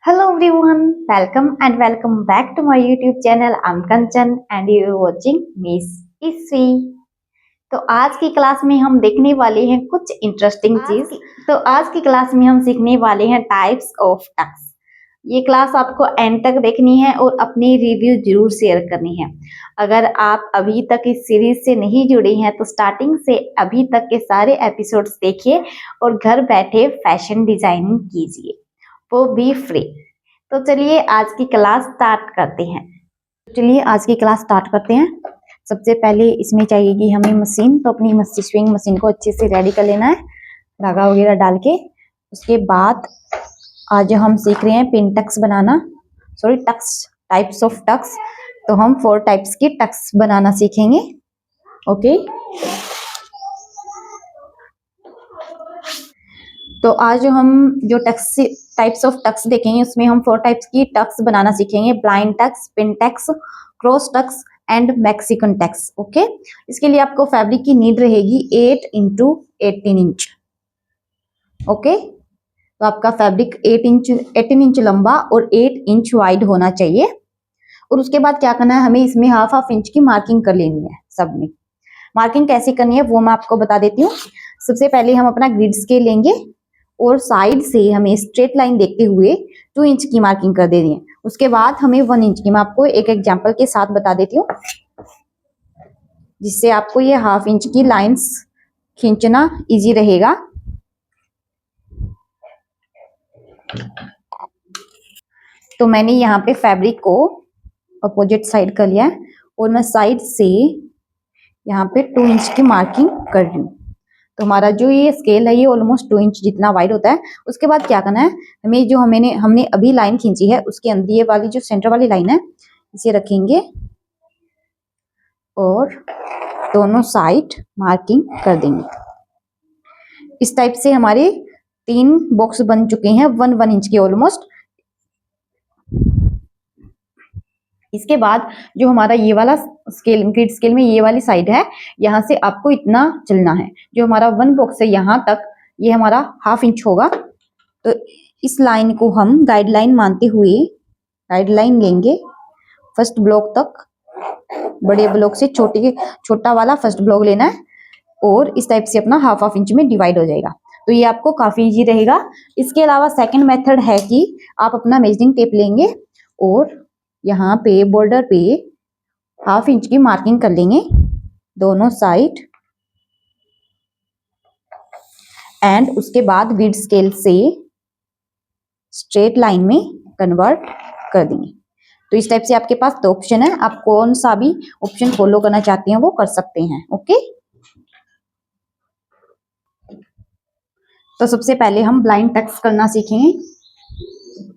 Hello everyone, welcome back to my YouTube channel. I'm Kanchan and you are watching Miss Iswi. तो आज की class में हम देखने वाले हैं कुछ इंटरेस्टिंग चीज। तो आज की क्लास में हम सीखने वाले हैं टाइप्स ऑफ टक्स। ये क्लास आपको एंड तक देखनी है और अपनी रिव्यू जरूर शेयर करनी है। अगर आप अभी तक इस सीरीज से नहीं जुड़े हैं तो स्टार्टिंग से अभी तक के सारे एपिसोड्स देखिए और घर बैठे फैशन डिजाइनिंग कीजिए, वो भी फ्री। तो चलिए आज की क्लास स्टार्ट करते हैं। सबसे पहले इसमें चाहिएगी हमें मशीन। तो अपनी स्विंग मशीन को अच्छे से रेडी कर लेना है, धागा वगैरह डाल के। उसके बाद आज हम सीख रहे हैं पिन टक्स बनाना, टक्स, टाइप्स ऑफ टक्स। तो हम 4 टाइप्स की टक्स बनाना सीखेंगे। ओके, तो आज हम जो टाइप्स ऑफ टक्स देखेंगे उसमें हम 4 टाइप्स की टक्स बनाना सीखेंगे। Blind tucks, pin tucks, cross tucks and Mexican tucks. Okay, इसके लिए आपको फैब्रिक की नीड रहेगी 8 इंटू 18 इंच। ओके, तो आपका फैब्रिक 18 इंच लंबा और 8 इंच वाइड होना चाहिए। और उसके बाद क्या करना है, हमें इसमें हाफ इंच की मार्किंग कर लेनी है। सब में मार्किंग कैसे करनी है वो मैं आपको बता देती हूँ। सबसे पहले हम अपना ग्रिड स्केल लेंगे और साइड से हमें स्ट्रेट लाइन देखते हुए 2 इंच की मार्किंग कर देनी है। उसके बाद हमें 1 इंच की, मैं आपको एक एग्जांपल के साथ बता देती हूँ जिससे आपको ये हाफ इंच की लाइंस खींचना इजी रहेगा। तो मैंने यहाँ पे फैब्रिक को अपोजिट साइड कर लिया है और मैं साइड से यहाँ पे 2 इंच की मार्किंग कर रही हूँ। तो हमारा जो ये स्केल है ये ऑलमोस्ट 2 इंच जितना वाइड होता है। उसके बाद क्या करना है, हमें जो हमने अभी लाइन खींची है उसके अंदर ये वाली जो सेंटर वाली लाइन है इसे रखेंगे और दोनों साइड मार्किंग कर देंगे। इस टाइप से हमारे 3 बॉक्स बन चुके हैं 1 इंच के ऑलमोस्ट। इसके बाद जो हमारा ये वाला स्केल, ग्रिड स्केल में ये वाली साइड है, यहाँ से आपको इतना चलना है। जो हमारा 1 बॉक्स है यहाँ तक ये हमारा हाफ इंच होगा। तो इस लाइन को हम गाइडलाइन मानते हुए गाइडलाइन लेंगे फर्स्ट ब्लॉक तक। बड़े ब्लॉक से छोटा वाला फर्स्ट ब्लॉक लेना है और इस टाइप से अपना हाफ इंच में डिवाइड हो जाएगा। तो ये आपको काफी इजी रहेगा। इसके अलावा सेकंड मेथड है कि आप अपना मेजरिंग टेप लेंगे और यहाँ पे बॉर्डर पे हाफ इंच की मार्किंग कर लेंगे दोनों साइड एंड उसके बाद ग्रिड स्केल से स्ट्रेट लाइन में कन्वर्ट कर देंगे। तो इस टाइप से आपके पास 2 ऑप्शन है, आप कौन सा भी ऑप्शन फॉलो करना चाहते हैं वो कर सकते हैं। ओके, तो सबसे पहले हम ब्लाइंड टक्स करना सीखेंगे।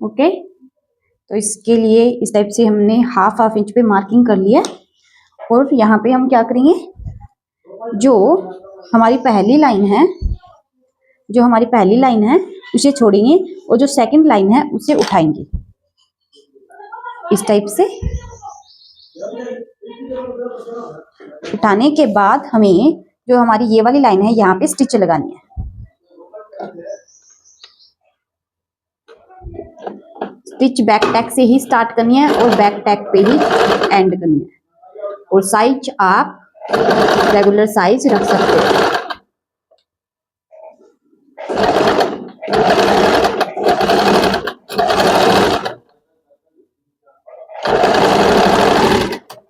ओके, तो इसके लिए इस टाइप से हमने हाफ इंच पे मार्किंग कर लिया और यहाँ पे हम क्या करेंगे, जो हमारी पहली लाइन है उसे छोड़ेंगे और जो सेकंड लाइन है उसे उठाएंगे इस टाइप से। उठाने के बाद हमें जो हमारी ये वाली लाइन है यहाँ पे स्टिच लगानी है। स्टिच बैक टैक से ही स्टार्ट करनी है और बैक टैक पे ही एंड करनी है। और साइज आप रेगुलर साइज रख सकते हो।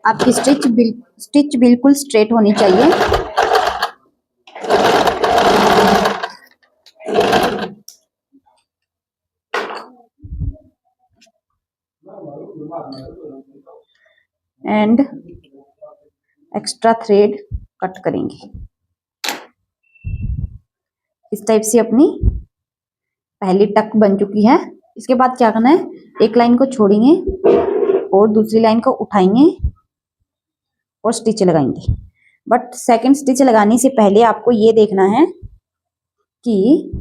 आपकी स्टिच बिल्कुल स्ट्रेट होनी चाहिए। एंड एक्स्ट्रा थ्रेड कट करेंगे। इस टाइप से अपनी पहली टक बन चुकी है। इसके बाद क्या करना है, एक लाइन को छोड़ेंगे और दूसरी लाइन को उठाएंगे और स्टिच लगाएंगे। बट सेकंड स्टिच लगाने से पहले आपको ये देखना है कि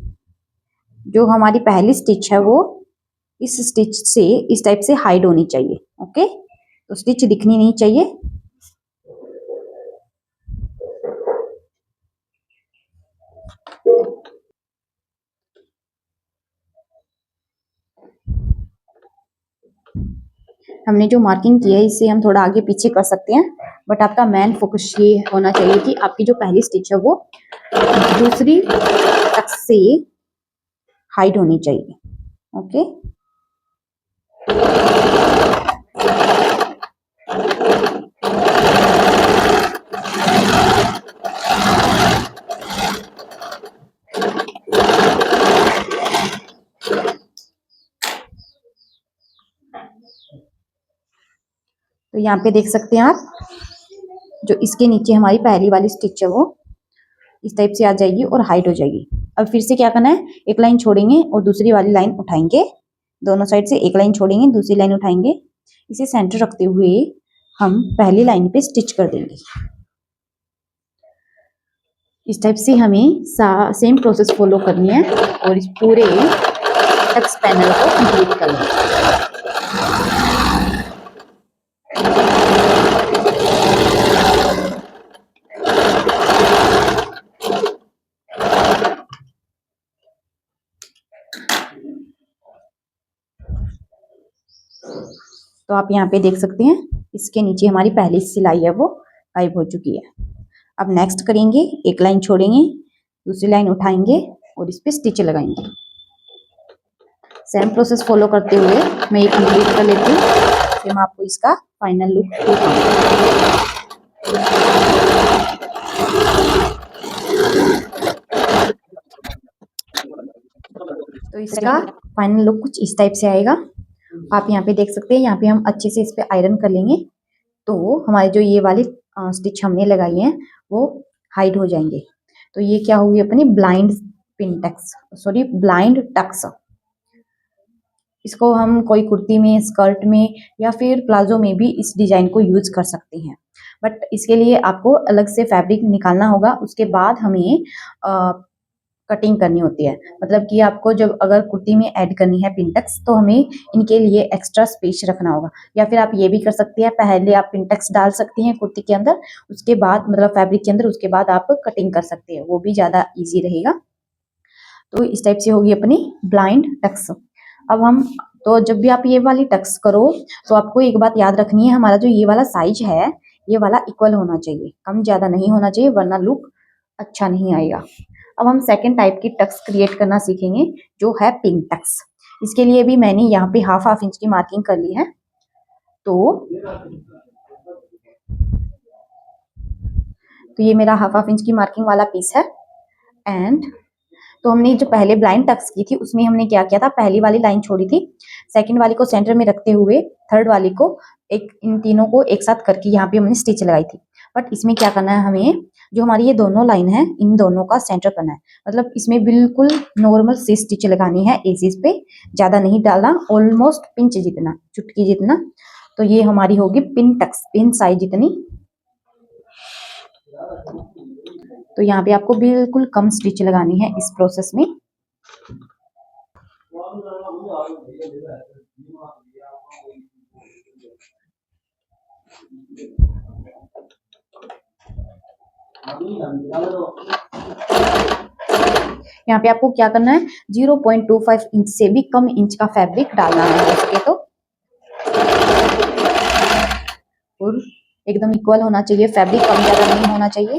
जो हमारी पहली स्टिच है वो इस स्टिच से इस टाइप से हाइड होनी चाहिए। ओके, तो स्टिच दिखनी नहीं चाहिए। हमने जो मार्किंग की है इसे हम थोड़ा आगे पीछे कर सकते हैं, बट आपका मेन फोकस ये होना चाहिए कि आपकी जो पहली स्टिच है वो दूसरी टक्स से हाइड होनी चाहिए। ओके, तो यहाँ पे देख सकते हैं आप, जो इसके नीचे हमारी पहली वाली स्टिच है वो इस टाइप से आ जाएगी और हाइड हो जाएगी। अब फिर से क्या करना है, एक लाइन छोड़ेंगे और दूसरी वाली लाइन उठाएंगे, दोनों साइड से एक लाइन छोड़ेंगे, दूसरी लाइन उठाएंगे, इसे सेंटर रखते हुए हम पहली लाइन पे स्टिच कर देंगे। इस टाइप से हमें सेम प्रोसेस फॉलो करनी है और इस पूरे टक्स पैनल को कंप्लीट करना है। तो आप यहाँ पे देख सकते हैं, इसके नीचे हमारी पहली सिलाई है वो गायब हो चुकी है। अब नेक्स्ट करेंगे, एक लाइन छोड़ेंगे, दूसरी लाइन उठाएंगे और इस पे स्टिच लगाएंगे। सेम प्रोसेस फॉलो करते हुए मैं ये कंप्लीट कर लेती हूँ, फिर मैं आपको इसका फाइनल लुक दिखाऊंगी। तो इसका फाइनल लुक कुछ इस टाइप से आएगा। आप यहाँ पे देख सकते हैं, यहाँ पे हम अच्छे से इस पे आयरन कर लेंगे तो हमारे जो ये वाली स्टिच हमने लगाई है वो हाइड हो जाएंगे। तो ये क्या होगी, अपनी blind pin tucks, sorry blind tucks. इसको हम कोई कुर्ती में, स्कर्ट में या फिर प्लाजो में भी इस डिजाइन को यूज कर सकते हैं, बट इसके लिए आपको अलग से फैब्रिक निकालना होगा। उसके बाद हमें कटिंग करनी होती है, मतलब कि आपको जब अगर कुर्ती में ऐड करनी है पिनटक्स तो हमें इनके लिए एक्स्ट्रा स्पेस रखना होगा। या फिर आप ये भी कर सकते हैं, पहले आप पिनटक्स डाल सकती हैं कुर्ती के अंदर, उसके बाद मतलब फैब्रिक के अंदर, उसके बाद आप कटिंग कर सकते हैं, वो भी ज़्यादा ईजी रहेगा। तो इस टाइप से होगी अपनी ब्लाइंड टक्स। अब हम तो जब भी आप ये वाली टक्स करो तो आपको एक बात याद रखनी है, हमारा जो ये वाला साइज है ये वाला इक्वल होना चाहिए, कम ज़्यादा नहीं होना चाहिए, वरना लुक अच्छा नहीं आएगा। अब हम सेकेंड टाइप की टक्स क्रिएट करना सीखेंगे जो है पिन टक्स। इसके लिए भी मैंने यहाँ पे हाफ इंच की मार्किंग कर ली है। तो ये मेरा हाफ इंच की मार्किंग वाला पीस है। एंड तो हमने जो पहले ब्लाइंड टक्स की थी उसमें हमने क्या किया था, पहली वाली लाइन छोड़ी थी, सेकंड वाली को सेंटर में रखते हुए थर्ड वाली को इन तीनों को एक साथ करके यहाँ पे हमने स्टिच लगाई थी। बट इसमें क्या करना है, हमें जो हमारी ये दोनों लाइन है इन दोनों का सेंटर करना है, मतलब इसमें बिल्कुल नॉर्मल सी स्टिच लगानी है एसिस पे, ज्यादा नहीं डालना, ऑलमोस्ट पिंच जितना, चुटकी जितना। तो ये हमारी होगी पिन टक्स, पिन साइज जितनी। तो यहाँ पे आपको बिल्कुल कम स्टिच लगानी है इस प्रोसेस में। यहाँ पे आपको क्या करना है, 0.25 इंच से भी कम इंच का फैब्रिक डालना है उसके, तो और एकदम इक्वल होना चाहिए फैब्रिक, कम ज्यादा नहीं होना चाहिए।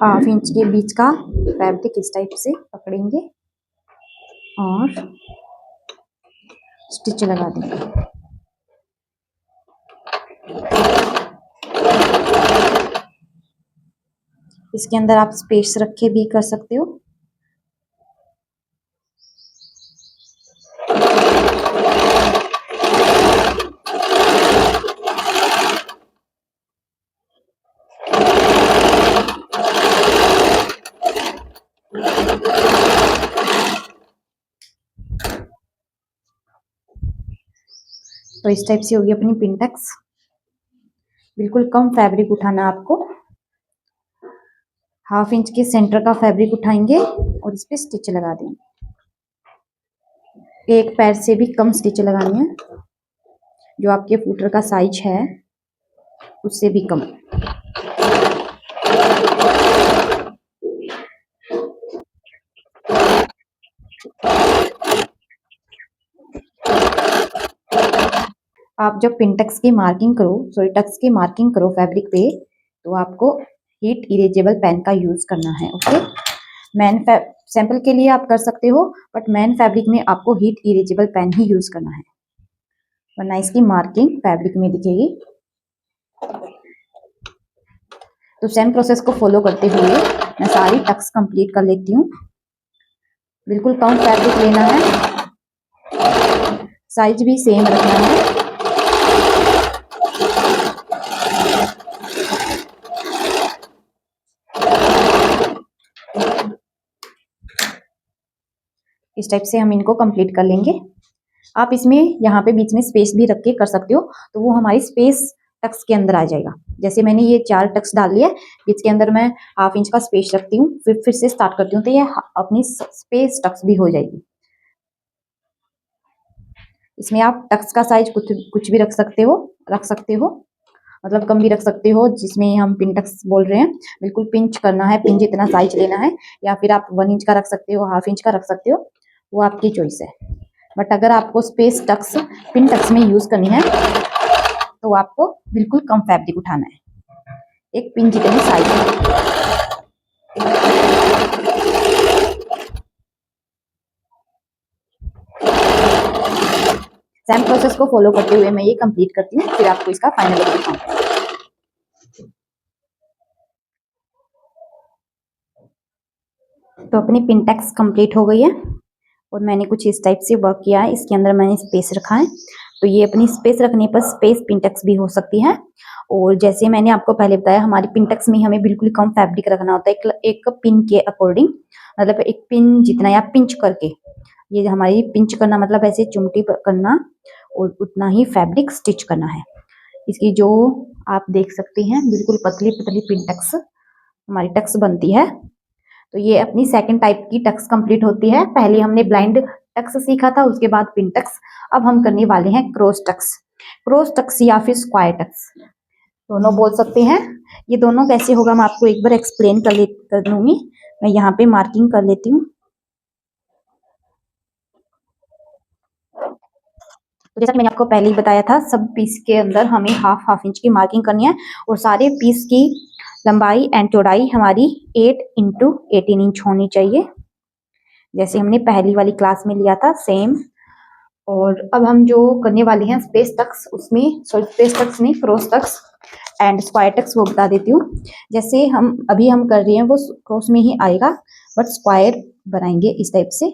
हाफ इंच के बीच का फैब्रिक इस टाइप से पकड़ेंगे और स्टिच लगा देंगे। इसके अंदर आप स्पेस रख के भी कर सकते हो। तो इस टाइप से होगी अपनी पिन टक्स। बिल्कुल कम फैब्रिक उठाना आपको, हाफ इंच के सेंटर का फैब्रिक उठाएंगे और इस पे स्टिच लगा देंगे। एक पैर से भी कम स्टिच लगानी है, जो आपके फूटर का साइज है उससे भी कम। आप जब पिनटेक्स की मार्किंग करो, सॉरी टक्स की मार्किंग करो फैब्रिक पे, तो आपको हीट इरेजेबल पेन का यूज करना है। ओके, सैंपल के लिए आप कर सकते हो, बट मैन फैब्रिक में आपको हीट इरेजेबल पेन ही यूज करना है, वरना इसकी मार्किंग फैब्रिक में दिखेगी। तो सेम प्रोसेस को फॉलो करते हुए मैं सारी टक्स कंप्लीट कर लेती हूँ। बिल्कुल कम फैब्रिक लेना है, साइज भी सेम रखना है। इस टाइप से हम इनको कंप्लीट कर लेंगे। आप इसमें यहाँ पे बीच में स्पेस भी रख के कर सकते हो, तो वो हमारी स्पेस टक्स के अंदर आ जाएगा। जैसे मैंने ये 4 टक्स डाल लिया, बीच के अंदर मैं ½ इंच का स्पेस रखती हूँ, फिर से स्टार्ट करती हूँ, तो ये अपनी स्पेस टक्स भी हो जाएगी। इसमें आप टक्स का साइज कुछ भी रख सकते हो, मतलब कम भी रख सकते हो, जिसमें हम पिन टक्स बोल रहे हैं। बिल्कुल पिंच करना है, पिन जितना साइज लेना है, या फिर आप 1 इंच का रख सकते हो, ½ इंच का रख सकते हो, वो आपकी चॉइस है। बट अगर आपको स्पेस टक्स पिन टक्स में यूज करनी है, तो आपको बिल्कुल कम फैब्रिक उठाना है, एक पिन जितने साइज है। सेम प्रोसेस को फॉलो करते हुए मैं ये कंप्लीट करती हूँ, फिर आपको इसका फाइनल लुक दिखाऊंगी। तो अपनी पिन टक्स कंप्लीट हो गई है, और मैंने कुछ इस टाइप से वर्क किया है। इसके अंदर मैंने स्पेस रखा है, तो ये अपनी स्पेस रखने पर स्पेस पिन टक्स भी हो सकती है। और जैसे मैंने आपको पहले बताया, हमारी पिन टक्स में हमें बिल्कुल कम फैब्रिक रखना होता है, एक पिन के अकॉर्डिंग, मतलब एक पिन जितना, या पिंच करके, ये हमारी पिंच करना मतलब ऐसे चुमटी करना, और उतना ही फैब्रिक स्टिच करना है। इसकी जो आप देख सकते हैं, बिल्कुल पतली पतली पिन टक्स हमारी टक्स बनती है। तो ये अपनी सेकंड टाइप की टक्स कंप्लीट होती है। पहले हमने ब्लाइंड टक्स सीखा था, उसके बाद पिन टक्स। अब हम करने वाले हैं क्रॉस टक्स। क्रॉस टक्स या फिर स्क्वायर टक्स, दोनों बोल सकते हैं। ये दोनों कैसे होगा मैं आपको एक बार एक्सप्लेन कर दूंगी। मैं यहाँ पे मार्किंग कर लेती हूँ। तो जैसा कि मैंने आपको पहले ही बताया था, सब पीस के अंदर हमें ½ इंच की मार्किंग करनी है, और सारे पीस की लंबाई एंड चौड़ाई हमारी 8 × 18 इंच होनी चाहिए, जैसे हमने पहली वाली क्लास में लिया था सेम। और अब हम जो करने वाले हैं स्पेस टक्स, उसमें सॉरी स्पेस टक्स नहीं, cross tucks and square tucks, वो बता देती हूँ। जैसे हम अभी कर रहे हैं वो क्रॉस में ही आएगा, बट स्क्वायर बनाएंगे इस टाइप से।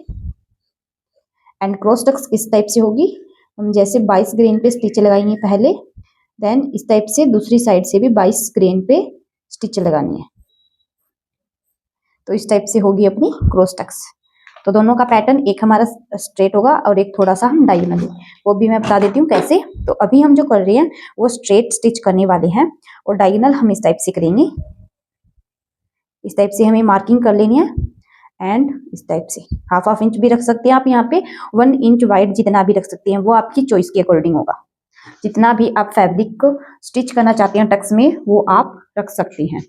एंड क्रॉस टक्स किस टाइप से होगी, हम जैसे 22 ग्रेन पे स्टिच लगाएंगे पहले, देन इस टाइप से दूसरी साइड से भी 22 ग्रेन पे स्टिच लगानी है। तो इस टाइप से होगी अपनी क्रॉस टक्स। तो दोनों का पैटर्न, एक हमारा स्ट्रेट होगा और एक थोड़ा सा हम डायगोनल, वो भी मैं बता देती हूँ कैसे। तो अभी हम जो कर रहे हैं वो स्ट्रेट स्टिच करने वाले हैं, और डायगोनल हम इस टाइप से करेंगे। इस टाइप से हमें मार्किंग कर लेनी है, एंड इस टाइप से ½ इंच भी रख सकते हैं आप, यहाँ पे 1 इंच वाइड जितना भी रख सकते हैं, वो आपकी चॉइस के अकॉर्डिंग होगा। जितना भी आप फैब्रिक को स्टिच करना चाहते हैं टक्स में, वो आप रख सकते हैं।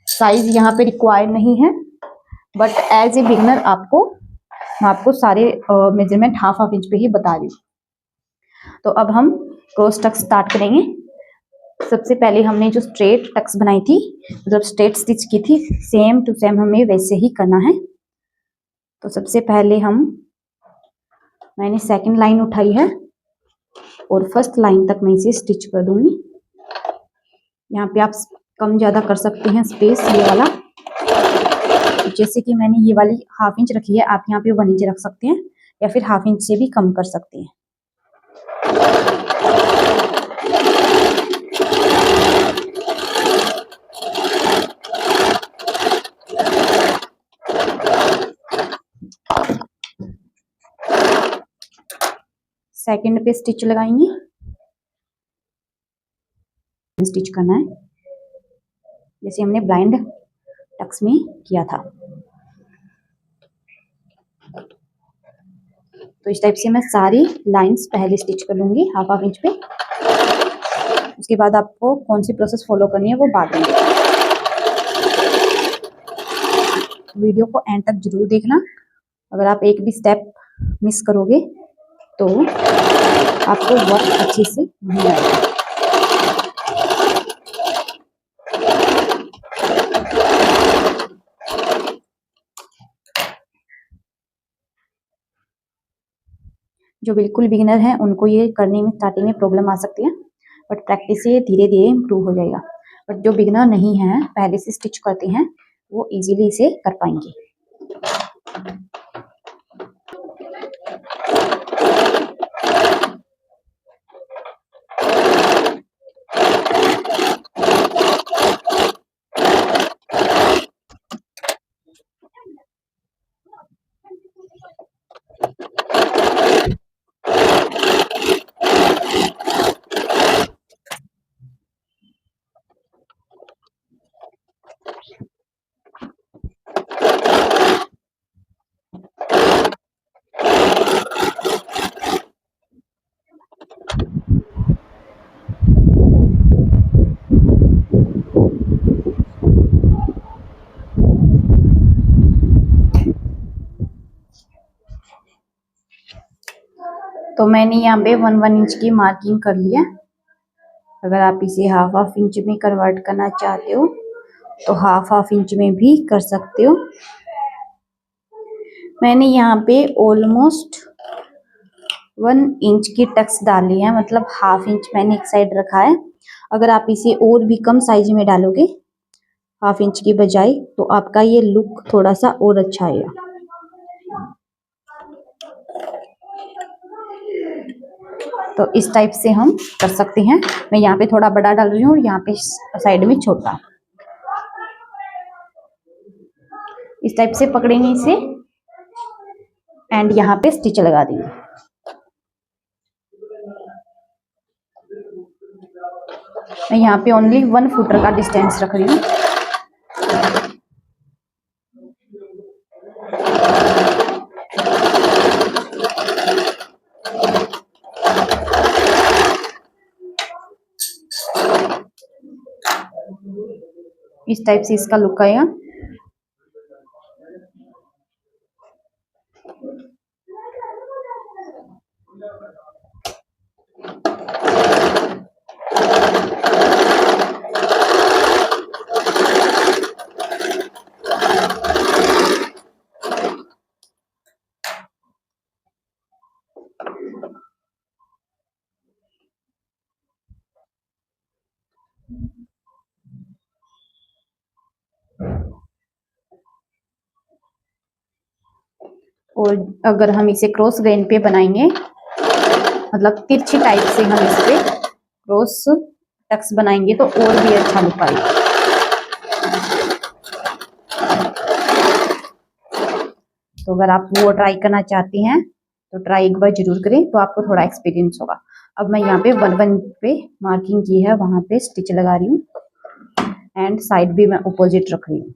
साइज यहाँ पे रिक्वायर्ड नहीं है, बट एज ए बिगनर मैं आपको सारे मेजरमेंट ½ इंच पे ही बता रही हूँ। तो अब हम क्रॉस टक्स स्टार्ट करेंगे। सबसे पहले हमने जो स्ट्रेट टक्स बनाई थी, मतलब स्ट्रेट स्टिच की थी, सेम टू सेम हमें वैसे ही करना है। तो सबसे पहले मैंने सेकंड लाइन उठाई है, और फर्स्ट लाइन तक मैं इसे स्टिच कर दूंगी। यहाँ पे आप कम ज्यादा कर सकते हैं स्पेस, ये वाला, जैसे कि मैंने ये वाली ½ इंच रखी है, आप यहाँ पे 1 इंच रख सकते हैं, या फिर ½ इंच से भी कम कर सकते हैं। सेकंड पे स्टिच लगाएंगे, स्टिच करना है जैसे हमने ब्लाइंड टक्स में किया था। तो इस टाइप से मैं सारी लाइंस पहले स्टिच कर लूंगी ½ इंच पे। उसके बाद आपको कौन सी प्रोसेस फॉलो करनी है वो बाद में। वीडियो को एंड तक जरूर देखना, अगर आप एक भी स्टेप मिस करोगे तो आपको वर्क अच्छे से नहीं आएगा। जो बिल्कुल बिगिनर हैं उनको ये करने में स्टार्टिंग में प्रॉब्लम आ सकती है, बट प्रैक्टिस से धीरे धीरे इम्प्रूव हो जाएगा। बट जो बिगिनर नहीं हैं, पहले से स्टिच करते हैं, वो इजीली इसे कर पाएंगे। तो मैंने यहाँ पे 1 इंच की मार्किंग कर लिया। अगर आप इसे हाफ इंच में कन्वर्ट करना चाहते हो तो हाफ इंच में भी कर सकते हो। मैंने यहाँ पे ऑलमोस्ट 1 इंच की टक्स डाली है, मतलब हाफ इंच मैंने एक साइड रखा है। अगर आप इसे और भी कम साइज में डालोगे हाफ इंच की बजाय, तो आपका ये लुक थोड़ा सा और अच्छा आएगा। तो इस टाइप से हम कर सकते हैं। मैं यहाँ पे थोड़ा बड़ा डाल रही हूँ और यहाँ पे साइड में छोटा। इस टाइप से पकड़ेंगे इसे एंड यहाँ पे स्टिच लगा देंगे। मैं यहाँ पे ओनली 1 फुटर का डिस्टेंस रख रही हूँ। इस टाइप से इसका लुक आएगा। और अगर हम इसे क्रॉस ग्रेन पे बनाएंगे, मतलब तिरछी टाइप से हम इस पे क्रॉस टक्स बनाएंगे तो और भी अच्छा लुक आएगा। तो अगर आप वो ट्राई करना चाहते हैं तो ट्राई एक बार जरूर करें, तो आपको थोड़ा एक्सपीरियंस होगा। अब मैं यहाँ पे 1 पे मार्किंग की है, वहां पे स्टिच लगा रही हूँ एंड साइड भी मैं अपोजिट रख रही हूँ।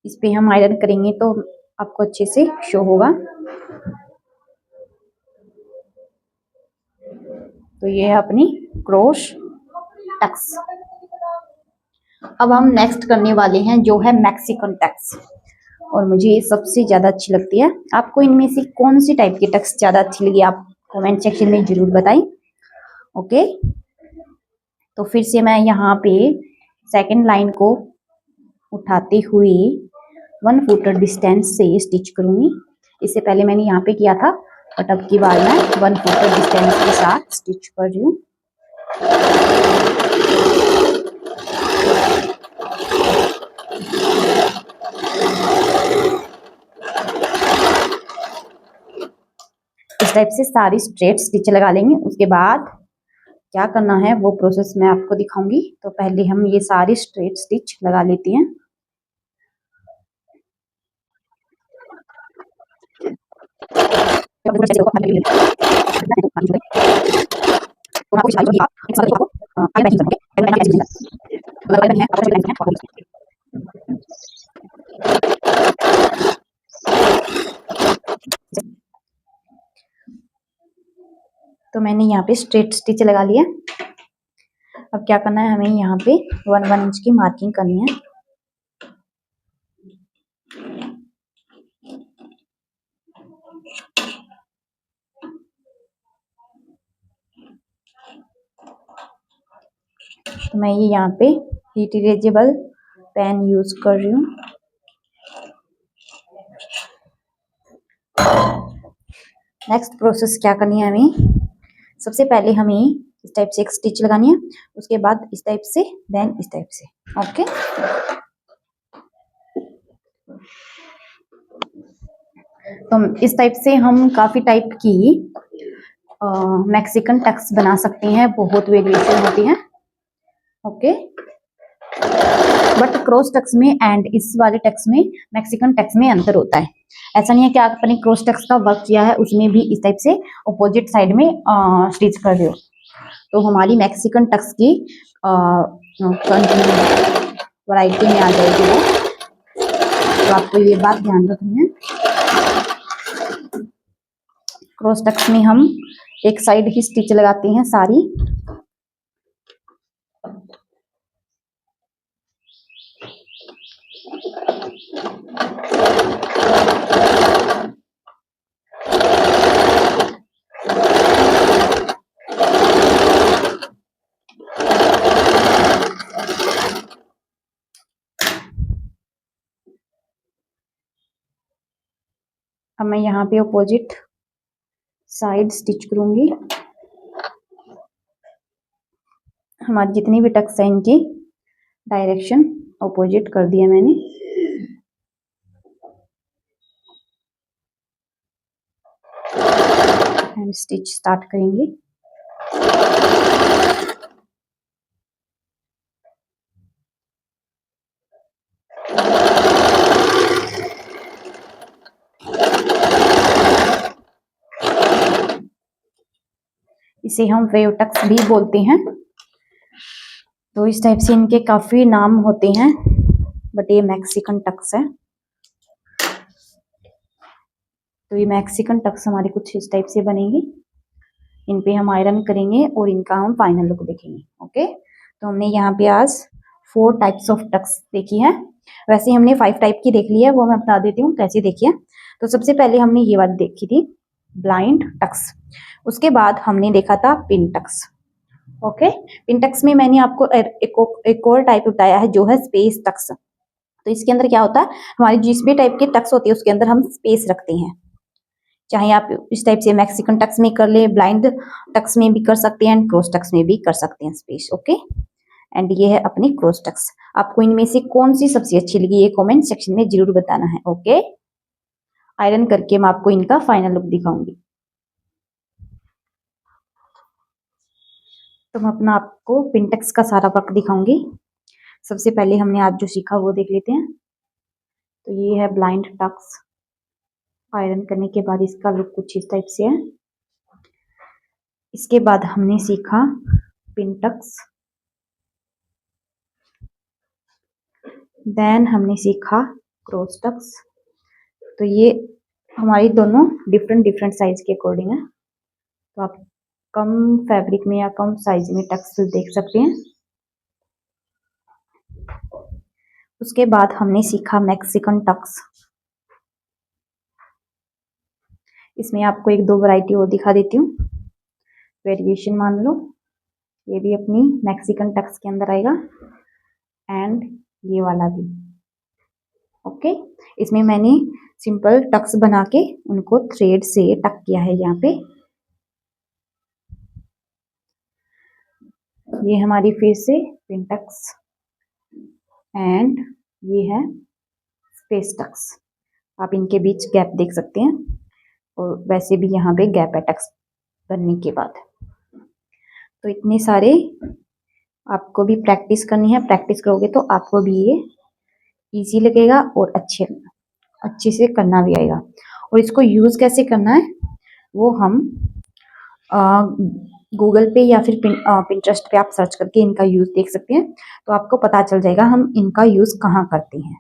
इस पे हम आयरन करेंगे तो आपको अच्छे से शो होगा। तो ये है अपनी क्रॉस टक्स। अब हम नेक्स्ट करने वाले हैं जो है मैक्सिकन टक्स, और मुझे ये सबसे ज्यादा अच्छी लगती है। आपको इनमें से कौन सी टाइप की टक्स ज्यादा अच्छी लगी, आप कमेंट सेक्शन में जरूर बताएं। ओके, तो फिर से मैं यहाँ पे सेकंड लाइन को उठाते हुए 1 फुट डिस्टेंस से स्टिच करूंगी। इससे पहले मैंने यहाँ पे किया था बट अब की बार मैं 1/4 डिस्टेंस के साथ स्टिच कर रही हूँ। इस टाइप से सारी स्ट्रेट स्टिच लगा लेंगे। उसके बाद क्या करना है वो प्रोसेस मैं आपको दिखाऊंगी। तो पहले हम ये सारी स्ट्रेट स्टिच लगा लेती हैं। तो मैंने यहाँ पे स्ट्रेट स्टिच लगा लिया। अब क्या करना है, हमें यहाँ पे 1 इंच की मार्किंग करनी है। तो मैं ये यहाँ पे हीट इरेजेबल पेन यूज कर रही हूँ। नेक्स्ट प्रोसेस क्या करनी है हमें, सबसे पहले हमें इस टाइप से एक स्टिच लगानी है, उसके बाद इस टाइप से, देन इस टाइप से। ओके, तो इस टाइप से हम काफी टाइप की मैक्सिकन टक्स बना सकते हैं, बहुत वेरिएशन होती है। ओके, बट क्रॉस टक्स में एंड इस वाले टक्स में, मैक्सिकन टक्स में अंतर होता है। ऐसा नहीं है कि आपने क्रॉस टक्स का वर्क किया है उसमें भी इस टाइप से अपोजिट साइड में स्टिच कर रहे हो, तो हमारी मैक्सिकन टक्स की वैरायटी में आ जाएगी वो। तो आपको ये बात ध्यान रखनी है। क्रॉस टक्स में हम एक साइड ही स्टिच लगाते हैं सारी। अब मैं यहाँ पे अपोजिट साइड स्टिच करूंगी। हमारी जितनी भी टक्स है इनकी डायरेक्शन अपोजिट कर दिया मैंने। एंड स्टिच स्टार्ट करेंगे। इसे हम वेव टक्स भी बोलते हैं। तो इस टाइप से इनके काफी नाम होते हैं, बट ये मैक्सिकन टक्स है। तो ये मैक्सिकन टक्स हमारे कुछ इस टाइप से बनेंगे। इन पे हम आयरन करेंगे और इनका हम फाइनल लुक देखेंगे। ओके, तो हमने यहाँ पे आज 4 टाइप्स ऑफ टक्स देखी है। वैसे हमने 5 टाइप की देख ली है, वो मैं बता देती हूँ कैसे देखी है। तो सबसे पहले हमने ये वाली देखी थी ब्लाइंड टक्स, उसके बाद हमने देखा था pin tucks. Okay, pin tucks में मैंने आपको एक और टाइप बताया है जो है स्पेस टक्स। तो इसके अंदर क्या होता है, हमारी जिस भी टाइप के टक्स होती है उसके अंदर हम स्पेस रखते हैं। चाहे आप इस टाइप से मैक्सिकन टक्स में कर ले, ब्लाइंड टक्स में भी कर सकते हैं, एंड क्रॉस टक्स में भी कर सकते हैं स्पेस। ओके, एंड ये है अपनी क्रॉस टक्स। आपको इनमें से कौन सी सबसे अच्छी लगी ये कमेंट सेक्शन में जरूर बताना है। ओके, आयरन करके मैं आपको इनका फाइनल लुक दिखाऊंगी। तो मैं अपना आपको पिन टक्स का सारा वर्क दिखाऊंगी। सबसे पहले हमने आज जो सीखा वो देख लेते हैं। तो ये है ब्लाइंड टक्स। आयरन करने के बाद इसका लुक कुछ इस टाइप से है। इसके बाद हमने सीखा पिन टक्स, देन हमने सीखा क्रॉस टक्स। तो ये हमारी दोनों डिफरेंट डिफरेंट साइज के अकॉर्डिंग है। तो आप कम फैब्रिक में या कम साइज में टक्स देख सकते हैं। उसके बाद हमने सीखा मैक्सिकन टक्स। इसमें आपको 1-2 वैरायटी और दिखा देती हूँ, वेरिएशन मान लो। ये भी अपनी मैक्सिकन टक्स के अंदर आएगा, एंड ये वाला भी। ओके, इसमें मैंने सिंपल टक्स बना के उनको थ्रेड से टक किया है। यहाँ पे ये हमारी फिर से पिन टक्स एंड ये है स्पेस टक्स। आप इनके बीच गैप देख सकते हैं और वैसे भी यहाँ पे गैप है टक्स बनने के बाद। तो इतने सारे आपको भी प्रैक्टिस करनी है। प्रैक्टिस करोगे तो आपको भी ये इजी लगेगा और अच्छे से करना भी आएगा। और इसको यूज कैसे करना है वो हम गूगल पे या फिर पिंटरेस्ट पे आप सर्च करके इनका यूज देख सकते हैं। तो आपको पता चल जाएगा हम इनका यूज कहाँ करते हैं।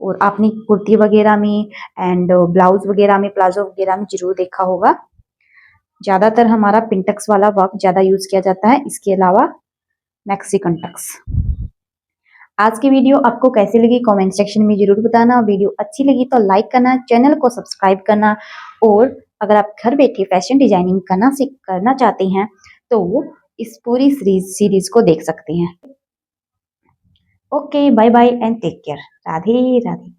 और आपने कुर्ती वगैरह में एंड ब्लाउज वगैरह में, प्लाजो वगैरह में जरूर देखा होगा। ज्यादातर हमारा पिंटक्स वाला वर्क ज्यादा यूज किया जाता है, इसके अलावा मैक्सिकन टक्स। आज की वीडियो आपको कैसी लगी कमेंट सेक्शन में जरूर बताना। वीडियो अच्छी लगी तो लाइक करना, चैनल को सब्सक्राइब करना। और अगर आप घर बैठे फैशन डिजाइनिंग करना चाहते हैं तो इस पूरी सीरीज को देख सकते हैं। Okay, bye bye and take care. Radhe Radhe.